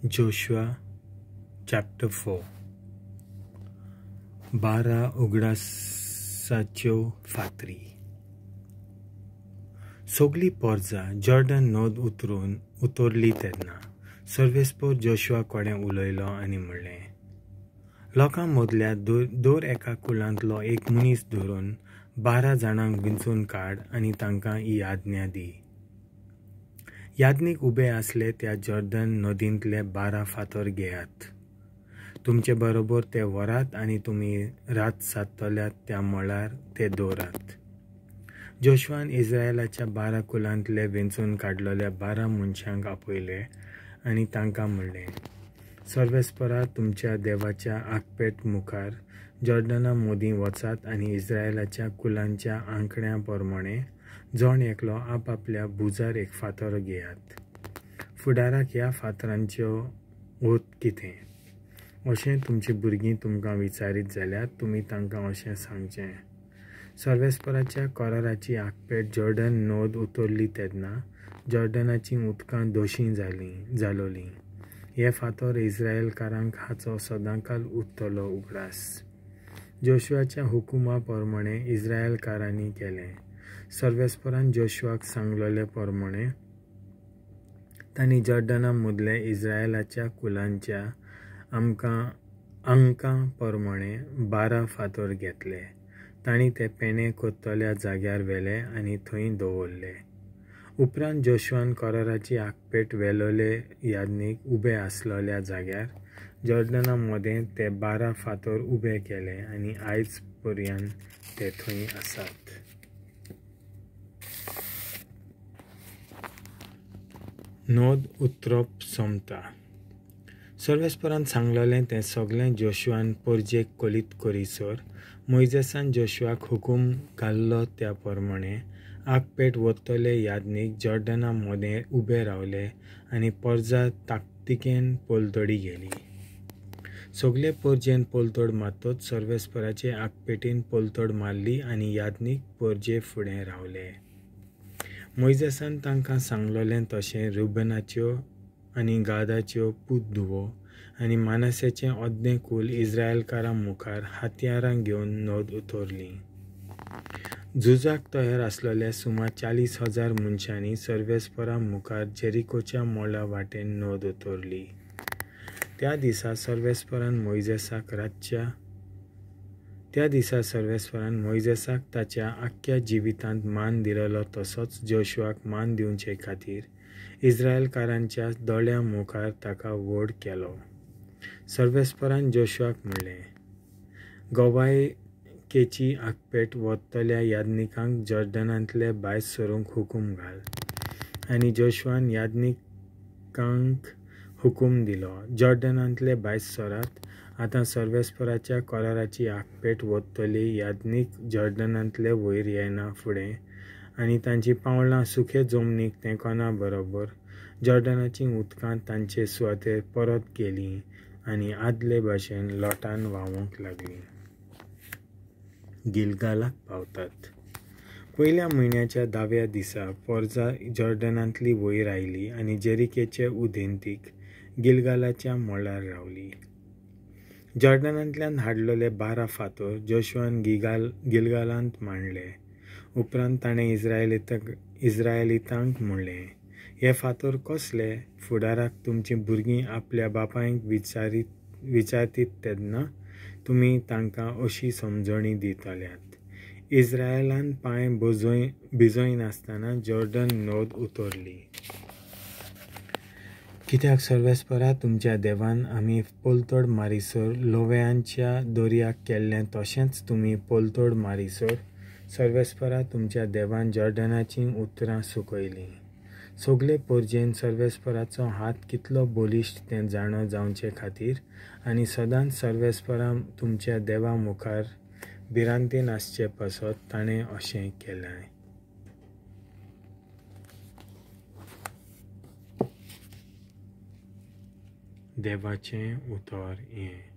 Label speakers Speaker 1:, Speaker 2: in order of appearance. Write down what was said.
Speaker 1: Joshua chapter 4. 12 उगडासाच्यो फातरी. सगळी पोरजा Jordan नोद उतरली तेन्ना सर्वेस्पोर जोशुआ कोडे उलयलो आनी म्हणलें, लोकां मदल्या दर एका कुलांतलो एक मनीस धरून 12 जाणांक विंचून काड आनी तांकां ही आज्ञा दी. याज्ञीक उबे आसले त्या जॉर्डन नदींतले 12 फातर घेयात. तुमचे बरोबर ते व्हरात आनी तुमी रात सादतल्यात त्या मळार ते दवरात. जोशुआन इस्रायेलाच्या 12 कुलांतले वेंचून काडलेल्या 12 मनशांक आपयले आनी तांकां म्हणलें, सर्वेस्परा तुमच्या देवाच्या आगपेट मुखार जॉर्डना मदीं वचात आनी इस्रायेलाच्या कुलांच्या आंकड्या प्रमाणे जण एकलो आपआपल्या भुजार एक फातर घेयात. फुडाराक ह्या फातरांच्यो वोत कितें अशें तुमची भुरगीं तुमकां विचारीत जाल्यार तुमी तांकां अशें सांगचें, सर्वेस्पराच्या कराराची आगपेट जॉर्डन नोद उतरली तेन्ना जॉर्डनाची उदकां दोशीं जालोलीं. हे फातर इस्रायेलकारांक हाचो सदांकाल उरतलो उगडास. जोशुआच्या हुकुमा प्रमाणे इस्रायेलकारांनी केलें. सर्वेस्परान जोशुआक सांगलोले प्रमाणे तांणी जॉर्डना मदले इस्रायेलाच्या कुलांच्या अंकां प्रमाणे 12 फातर घेतले. तांणी ते पेणे खोदतल्या जाग्यार व्हेले आनी थंय दवरले. उपरांत जोशुआन कराराची आगपेट व्हेलोले याज्ञीक उबे आसलोल्या जाग्यार जॉर्डना मदें ते 12 फातर उबे केले आनी आयज पर्यंत ते थंय आसात. नोद उतरप सोमता. सर्वेस्परान सांगलोलें तें सगळें जोशुआन पोरजेक कोलीत करीसर मोइजेसान जोशुआक हुकूम घाल्लो त्या प्रमाणे आगपेट वतले याज्ञीक जॉर्डना मदें उबे रावले आनी पोरजा ताकतिकेन पोलतडी गेली. सगळे पोरजेन पोलतड मारतच सर्वेस्पराचे आगपेटीन पोलतड मारली आनी याज्ञीक पोरजे फुडें रावले. मोइजेसान तांकां सांगलोलें तशें रुबेनाच्यो आनी गादाच्यो पूत धुवो आनी मानासेचें अर्दें कुल इस्रायेलकारां मुखार हातयारां घेवन नोद उतरली. झुजाक तयार आसलोल्या सुमार 40,000 मनशांनी सर्वेस्परा मुखार जेरिकोच्या मोळा वाटेन नोद उतरली. त्या दिसा सर्वेस्परान मोइजेसाक ताच्या आख्ख्या जिवितांत मान दिलोलो तसोच जोशुआक मान दिवचे खातीर इस्रायेलकारांच्या दोळ्या मुखार ताका व्हड केलो. सर्वेस्परान जोशुआक म्हणलें, गोवायकेची आगपेट वतल्या याज्ञीकांक जॉर्डनांतले भायर सरूंक हुकूम घाल. आनी जोशुआन याज्ञीकांक हुकूम दिलो, जॉर्डनांतले भायर सरात. आतां सर्वेस्पराच्या कराराची आगपेट वतली याज्ञीक जॉर्डनांतले वयर येना फुडें आनी तांची पावलां सुखे जमनीक तेंकोना बरोबर जॉर्डनाची उदकां तांचे सुवातेर परत गेलीं आनी आदले भाशेन लोटान व्हांवूंक लागलीं. गिलगालाक पावतात. पयल्या म्हयन्याच्या 10व्या दिसा पोरजा जॉर्डनांतली वयर आयली आनी जेरिकेचे उदेंतीक गिलगालाच्या मोळार रावली. जॉर्डनांतल्यान हाडलोले 12 फातर जोशुआन गिलगालांत मांडले. उपरांत ताणें इस्रायेलीतांक म्हणलें, हे फातर कसले? फुडाराक तुमची भुरगीं आपल्या बापायक विचारतीत तेन्ना तुमी तांकां अशी समजणी दितल्यात, इस्रायेलान पांय भिजोयनासतना जॉर्डन नोद उतरली. कित्याक सर्वेस्परा तुमच्या देवान आमी पोलतड मारीसर लोवयांच्या दर्याक केल्लें तशेंच तुमी पोलतड मारीसर सर्वेस्परा तुमच्या देवान जॉर्डनाची उतरां सुकयलीं. सगळे पोरजेन सर्वेस्पराचो हात कितलो बलिश्ट तें जाणो जावचे खातीर आनी सदांच सर्वेस्परा तुमच्या देवा मुखार भिरांतीन आसचे पासत ताणें अशें केलें. देवाचें उतर हें.